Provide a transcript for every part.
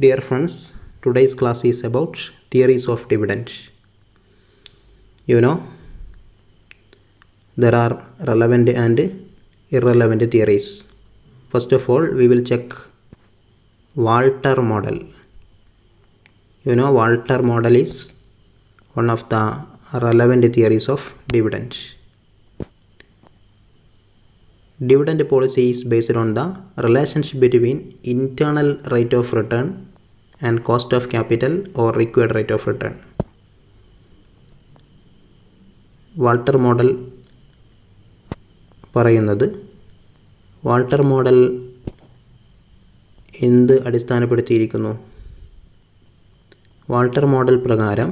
Dear friends, today's class is about theories of dividend. You know, there are relevant and irrelevant theories. First of all, we will check Walter model. You know, Walter model is one of the relevant theories of dividend. Dividend policy is based on the relationship between internal rate of return and cost of capital or required rate of return. Walter model പറയുന്നത് Walter model എന്ത് അടിസ്ഥാനപ്പെടുത്തിയിരിക്കുന്നു? Walter model പ്രകാരം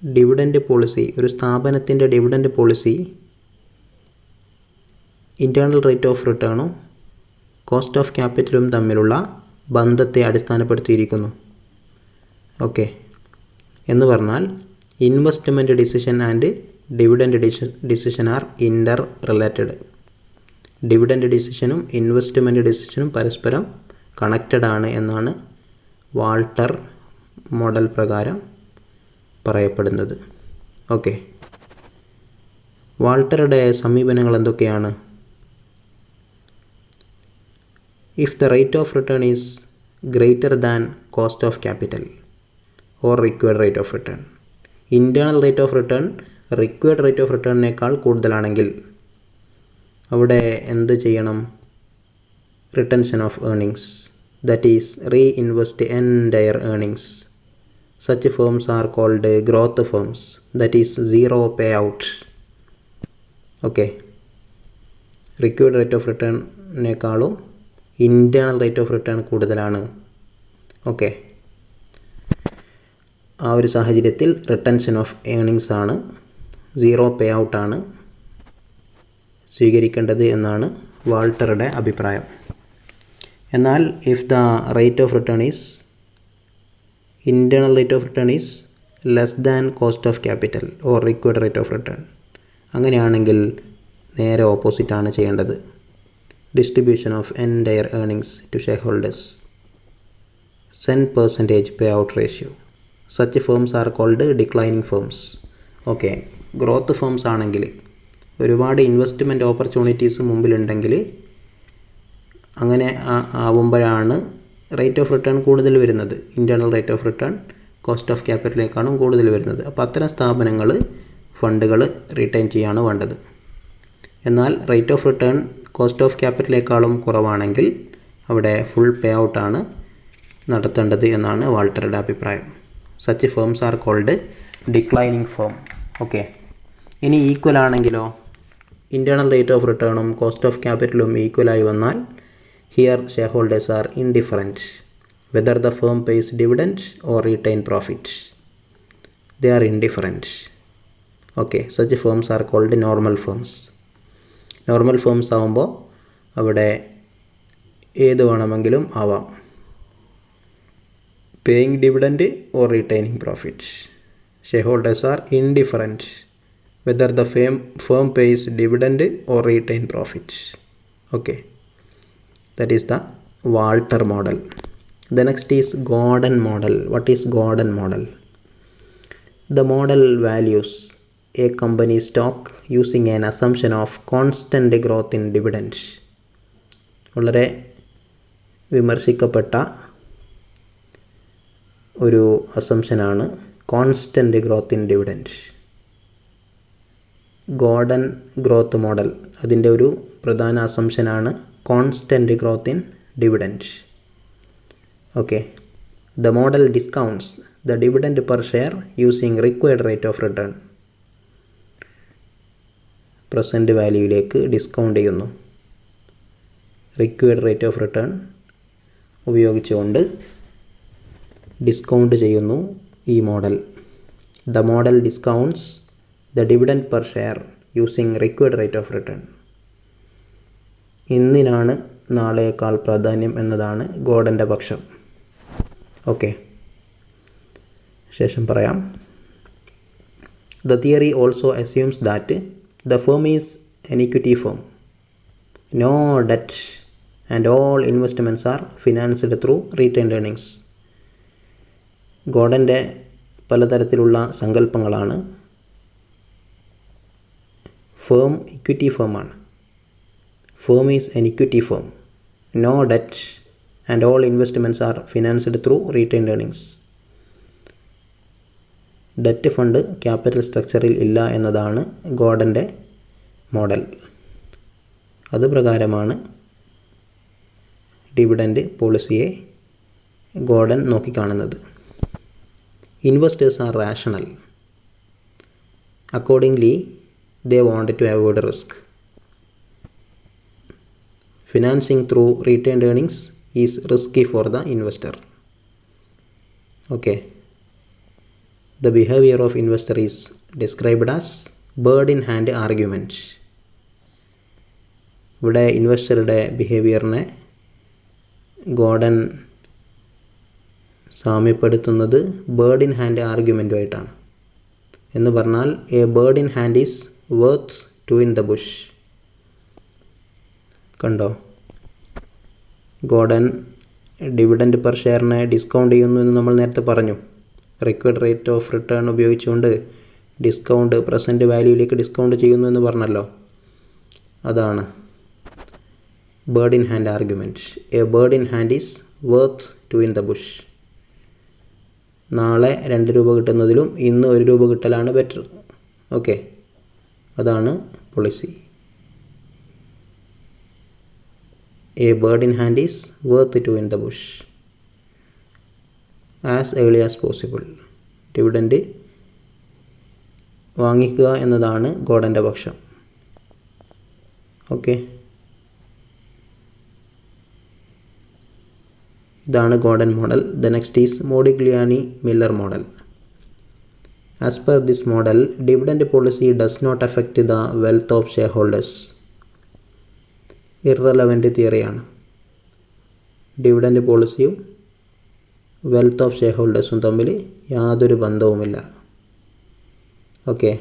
dividend policy, ഒരു സ്ഥാപനത്തിൻ്റെ dividend policy internal rate of റിട്ടേണും cost of ക്യാപിറ്റലും തമ്മിലുള്ള ബന്ധത്തെ അടിസ്ഥാനപ്പെടുത്തിയിരിക്കുന്നു. ഓക്കെ, എന്ന് പറഞ്ഞാൽ investment decision and dividend decision are interrelated. Dividend ഡിസിഷനും ഇൻവെസ്റ്റ്മെൻറ്റ് ഡിസിഷനും പരസ്പരം കണക്റ്റഡ് ആണ് എന്നാണ് വാൾട്ടർ മോഡൽ പ്രകാരം പറയപ്പെടുന്നത്. ഓക്കെ, വാൾട്ടറുടെ സമീപനങ്ങൾ എന്തൊക്കെയാണ്? If the rate of return is greater than cost of capital or required rate of return, internal rate of return required rate of returnnേക്കാൾ കൂടുതലാണെങ്കിൽ അവിടെ എന്ത് ചെയ്യണം? Retention of earnings, that is reinvest entire earnings. Such firms are called growth firms, that is zero pay out. Okay, required rate of റിട്ടേണിനേക്കാളും internal rate of return കൂടുതലാണ്. Okay, ആ ഒരു സാഹചര്യത്തിൽ retention of earnings ആണ്, zero pay ഔട്ടാണ് സ്വീകരിക്കേണ്ടത് എന്നാണ് വാൾട്ടറുടെ അഭിപ്രായം. എന്നാൽ if the rate of return is internal rate of return is less than cost of capital or required rate of return, അങ്ങനെയാണെങ്കിൽ നേരെ ഓപ്പോസിറ്റാണ് ചെയ്യേണ്ടത്. Distribution of entire earnings to shareholders, 10% payout ratio. Such firms are called declining firms. Okay, growth firms ആണെങ്കിൽ ഒരുപാട് investment opportunities മുമ്പിലുണ്ടെങ്കിൽ അങ്ങനെ ആവുമ്പോഴാണ് rate of return കൂടുതൽ വരുന്നത്. Internal rate of return cost of ക്യാപിറ്റലിനേക്കാളും കൂടുതൽ വരുന്നത്. അപ്പോൾ അത്തരം സ്ഥാപനങ്ങൾ ഫണ്ടുകൾ റിട്ടേൺ ചെയ്യാണ് വേണ്ടത്. എന്നാൽ rate of return cost of ക്യാപിറ്റലിനേക്കാളും കുറവാണെങ്കിൽ അവിടെ ഫുൾ പേ ഔട്ടാണ് നടത്തേണ്ടത് എന്നാണ് വാൾട്ടറുടെ അഭിപ്രായം. Such firms are called declining firm. Okay, ഇനി ഈക്വൽ ആണെങ്കിലോ? ഇൻറ്റേർണൽ റേറ്റ് ഓഫ് റിട്ടേണും കോസ്റ്റ് ഓഫ് ക്യാപിറ്റലും ഈക്വലായി വന്നാൽ here shareholders are indifferent whether the firm pays dividend or retain profit. They are indifferent. Okay, such firms are called normal firms. Normal firms ആവുമ്പോൾ അവിടെ ഏത് വേണമെങ്കിലും ആവാം, paying dividend or retaining profit. Share holders are indifferent whether the firm pays dividend or retain profit. Okay, that is the Walter model. The next is Gordon model. What is Gordon model? The model values a company stock using an assumption of constant growth in dividend. വളരെ വിമർശിക്കപ്പെട്ട ഒരു അസംഷനാണ് constant growth in dividend. Gordon growth model, അതിൻ്റെ ഒരു പ്രധാന അസംഷനാണ് constant growth in dividend. Okay, the model discounts the dividend per share using required rate of return. Present വാല്യൂയിലേക്ക് discount ചെയ്യുന്നു. റിക്വയർഡ് റേറ്റ് ഓഫ് റിട്ടേൺ ഉപയോഗിച്ചുകൊണ്ട് ഡിസ്കൗണ്ട് ചെയ്യുന്നു ഈ model. The model discounts the dividend per share using required rate of return. ഇന്നിനാണ് നാളേക്കാൾ പ്രാധാന്യം എന്നതാണ് ഗോർഡൻ്റെ പക്ഷം. ഓക്കെ, ശേഷം പറയാം. The theory also assumes that the firm is an equity firm, no debt and all investments are financed through retained earnings. ഗോർഡൻ്റെ പലതരത്തിലുള്ള സങ്കല്പങ്ങളാണ്. ഫേം ഇക്വിറ്റി ഫേമാണ്. Firm is an equity firm. No debt and all investments are financed through retained earnings. Debt fund capital സ്ട്രക്ചറിൽ ഇല്ല എന്നതാണ് ഗോർഡൻ്റെ model. അത് പ്രകാരമാണ് ഡിവിഡൻഡ് പോളിസിയെ ഗോർഡൻ നോക്കിക്കാണുന്നത്. Investors are rational. Accordingly they wanted to avoid risk. Financing through retained earnings is risky for the investor. Okay. The behavior of investor is described as bird in hand argument. ഇവിടെ ഇൻവെസ്റ്ററുടെ ബിഹേവിയറിനെ Gordon സാമ്യപ്പെടുത്തുന്നത് bird in hand ആർഗ്യുമെൻറ്റുമായിട്ടാണ്. എന്ന് പറഞ്ഞാൽ a bird in hand is worth two in the bush. കണ്ടോ, Gordon dividend per ഷെയറിനെ discount ചെയ്യുന്നു എന്ന് നമ്മൾ നേരത്തെ പറഞ്ഞു. റിക്വയർഡ് റേറ്റ് ഓഫ് റിട്ടേൺ ഉപയോഗിച്ചുകൊണ്ട് ഡിസ്കൗണ്ട് പ്രസൻറ്റ് വാല്യൂയിലേക്ക് ഡിസ്കൗണ്ട് ചെയ്യുന്നു എന്ന് പറഞ്ഞല്ലോ. അതാണ് bird in hand argument. A bird in hand is worth two in the bush. നാളെ 2 രൂപ കിട്ടുന്നതിലും ഇന്ന് 1 രൂപ കിട്ടലാണ് ബെറ്റർ. ഓക്കെ, അതാണ് policy. A bird in hand is worth two in the bush as early as possible. Dividend വാങ്ങിക്കുക എന്നതാണ് ഗോർഡൻ്റെ പക്ഷം. ഓക്കെ, ഇതാണ് Gordon model. The next is Modigliani Miller model. As per this model, dividend policy does not affect the wealth of shareholders. Irrelevant തിയറിയാണ്. Dividend പോളിസിയും wealth of ഷെയർ ഹോൾഡേഴ്സും തമ്മിൽ യാതൊരു ബന്ധവുമില്ല. Okay.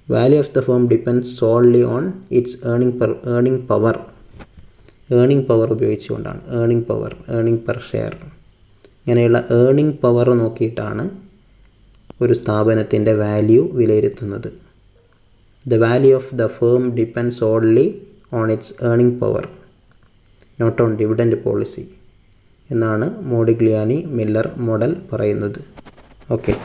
Value of the firm depends solely on its earning power. Earning power ഉപയോഗിച്ചുകൊണ്ടാണ്. Earning per share, ഇങ്ങനെയുള്ള earning power നോക്കിയിട്ടാണ് ഒരു സ്ഥാപനത്തിൻ്റെ വാല്യൂ വിലയിരുത്തുന്നത്. The value of the firm depends only on its earning power, not on dividend policy എന്നാണ് Modigliani Miller model പറയുന്നത്. Okay.